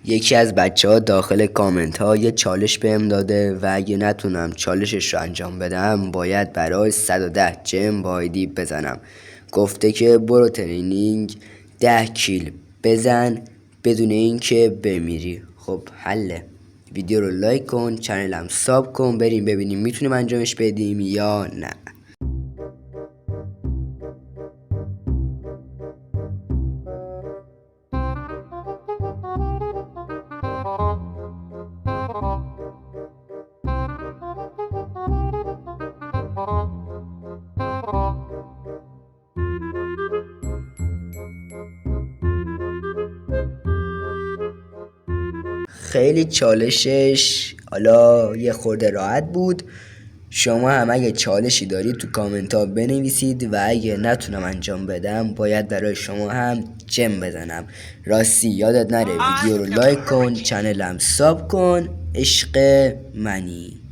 یکی از بچه‌ها داخل کامنت ها یه چالش بهم داده و اگه نتونم چالشش رو انجام بدم باید برای 110 جیم با آیدی بزنم. گفته که برو ترینینگ 10 کیل بزن بدون اینکه بمیری. خب حله. ویدیو رو لایک کن، چنلم ساب کن، بریم ببینیم میتونیم انجامش بدیم یا نه. خیلی چالشش حالا یه خورده راحت بود. شما هم اگه چالشی دارید تو کامنت ها بنویسید و اگه نتونم انجام بدم باید برای شما هم جم بزنم. راستی یادت نره ویدیو رو لایک کن، چنلم ساب کن. عشق منی.